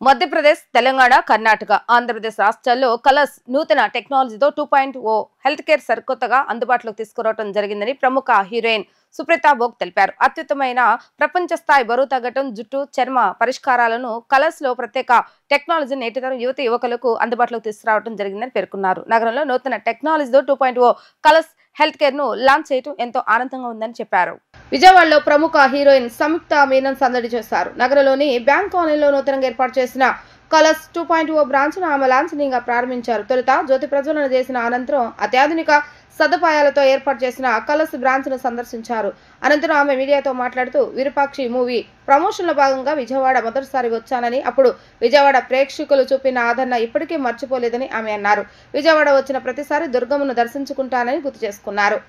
మధ్యప్రదేశ్, తెలంగాణ, కర్ణాటక, ఆంధ్రప్రదేశ్ రాష్ట్రాల్లో కలర్స్ నూతన టెక్నాలజీతో 2.0 హెల్త్ కేర్ సరికొత్తగా అందుబాటులోకి తీసుకురావడం జరిగిందని ప్రముఖ హీరోయిన్ సుప్రీతా భోగ్ తెలిపారు. అత్యుత్తమైన ప్రపంచ స్థాయి బరువు తగ్గటం, జుట్టు, చర్మ పరిష్కారాలను కలర్స్ లో ప్రత్యేక టెక్నాలజీ నేటితరం యువకులకు అందుబాటులోకి తీసుకురావడం జరిగిందని పేర్కొన్నారు. నగరంలో నూతన టెక్నాలజీతో 2.0 కలర్స్ హెల్త్ కేర్ ను లాంచ్ చేయడం ఎంతో ఆనందంగా ఉందని చెప్పారు. విజయవాడలో ప్రముఖ హీరోయిన్ సంయుక్త మీనన్ సందడి చేశారు. నగరంలోని బ్యాంక్ కాలనీలో నూతనంగా ఏర్పాటు చేసిన కలర్స్ 2.0 బ్రాంచ్ ను ఆమె లాంఛనీయంగా ప్రారంభించారు. తొలుత జ్యోతి ప్రజ్వలన చేసిన అనంతరం అత్యాధునిక సదుపాయాలతో ఏర్పాటు చేసిన కలర్స్ బ్రాంచ్ ను సందర్శించారు. అనంతరం ఆమె మీడియాతో మాట్లాడుతూ విరూపాక్షి మూవీ ప్రమోషన్ లో భాగంగా విజయవాడ మొదటిసారి వచ్చానని, అప్పుడు విజయవాడ ప్రేక్షకులు చూపిన ఆదరణ ఇప్పటికీ మర్చిపోలేదని ఆమె అన్నారు. విజయవాడ వచ్చిన ప్రతిసారి దుర్గమ్మను దర్శించుకుంటానని గుర్తు చేసుకున్నారు.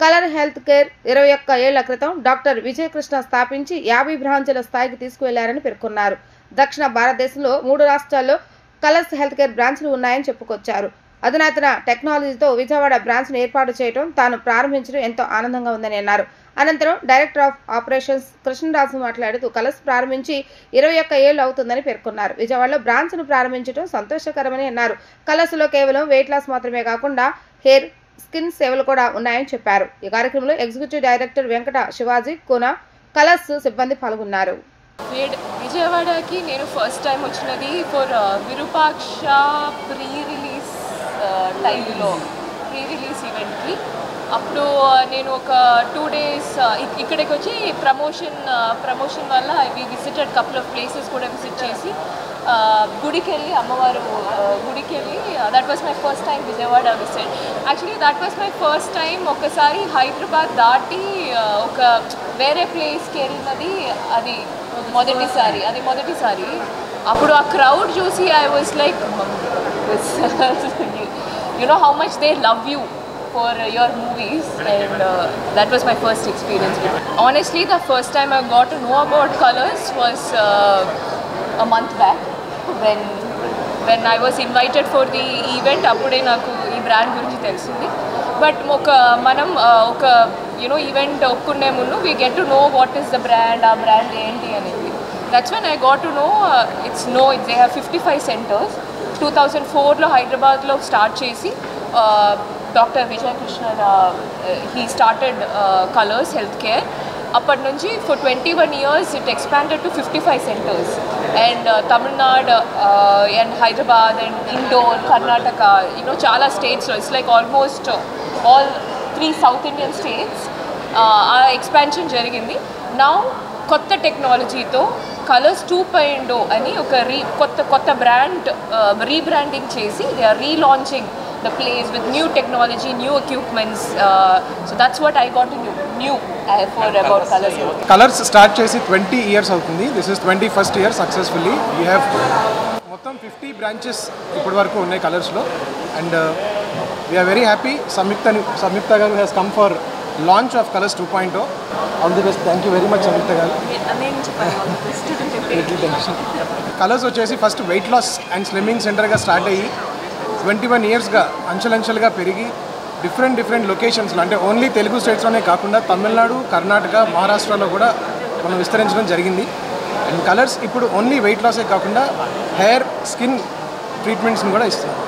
కలర్ హెల్త్ కేర్ 21 ఏళ్ల క్రితం డాక్టర్ విజయకృష్ణ స్థాపించి 50 బ్రాంచ్ల స్థాయికి తీసుకువెళ్లారని పేర్కొన్నారు. దక్షిణ భారతదేశంలో 3 రాష్ట్రాల్లో కలర్స్ హెల్త్ కేర్ బ్రాంచ్లు ఉన్నాయని చెప్పుకొచ్చారు. అధునాతన టెక్నాలజీతో విజయవాడ బ్రాంచ్ ను ఏర్పాటు చేయడం, తాను ప్రారంభించడం ఎంతో ఆనందంగా ఉందని అన్నారు. అనంతరం డైరెక్టర్ ఆఫ్ ఆపరేషన్స్ కృష్ణరాజు మాట్లాడుతూ కలర్స్ ప్రారంభించి 21 ఏళ్లు అవుతుందని పేర్కొన్నారు. విజయవాడలో బ్రాంచ్ ను ప్రారంభించడం సంతోషకరమని అన్నారు. కలర్స్ లో కేవలం వెయిట్ లాస్ మాత్రమే కాకుండా హెయిర్, స్కిన్ సేవలు కూడా ఉన్నాయని చెప్పారు. ఈ కార్యక్రమంలో ఎగ్జిక్యూటివ్ డైరెక్టర్ వెంకట శివాజీ కోన, కలర్స్ సిబ్బంది పాల్గొన్నారు. విజయవాడకి నేను ఫస్ట్ టైం వచ్చినది ఫర్ విరూపాక్ష ప్రీ రిలీజ్ టైంలో, ప్రీ రిలీజ్ ఈవెంట్కి. అప్పుడు నేను ఒక 2 days ఇక్కడికి వచ్చి ప్రమోషన్ వల్ల we visited couple of places కూడా విజిట్ చేసి గుడికి వెళ్ళి, అమ్మవారు గుడికి వెళ్ళి, that was my first time Vijayawada visit. Actually that was my first time. ఒకసారి హైదరాబాద్ దాటి ఒక వేరే ప్లేస్కి వెళ్ళినది అది మొదటిసారి. అప్పుడు ఆ క్రౌడ్ చూసి I was like, you know how much they love you for your movies, and that was my first experience with it. Honestly, the first time I got to know about Colors was a month back when I was invited for the event. Appude naku ee brand gurinchi telusindi. But manam oka event okkunne mundu we get to know what is the brand, our brand enti anedi. That's when I got to know they have 55 centers. 2004లో హైదరాబాద్లో start చేసి doctor Vijayakrishna he started Kolors health care. అప్పటి నుంచి for 21 years it expanded to 55 centers, and Tamil Nadu and Hyderabad and Indore, Karnataka, చాలా స్టేట్స్లో it's like almost all 3 south Indian states ఆ expansion జరిగింది. Now కొత్త టెక్నాలజీతో కలర్స్ 2.0 అని ఒక కొత్త బ్రాండ్ రీబ్రాండింగ్ చేసి they are relaunching the place with new technology, new equipments. So that's what I got new for about colours. Colours start చేసి 20 years అవుతుంది. This is 21st year successfully. We have మొత్తం 50 branches ఇప్పటి వరకు ఉన్నాయి కలర్స్లో, and we are very happy. సంయుక్త గారు has come for launch of Colors 2.0. All the best. Thank you very much, Samyukta garu. Colors వచ్చేసి first weight loss and slimming సెంటర్గా start అయ్యి 21 yearsగా అంచెలంచెలుగా పెరిగి డిఫరెంట్ లొకేషన్స్లో, అంటే ఓన్లీ తెలుగు స్టేట్స్లోనే కాకుండా తమిళనాడు, కర్ణాటక, మహారాష్ట్రలో కూడా మనం విస్తరించడం జరిగింది. అండ్ కలర్స్ ఇప్పుడు ఓన్లీ వెయిట్ లాసే కాకుండా హెయిర్, స్కిన్ ట్రీట్మెంట్స్ని కూడా ఇస్తున్నాం.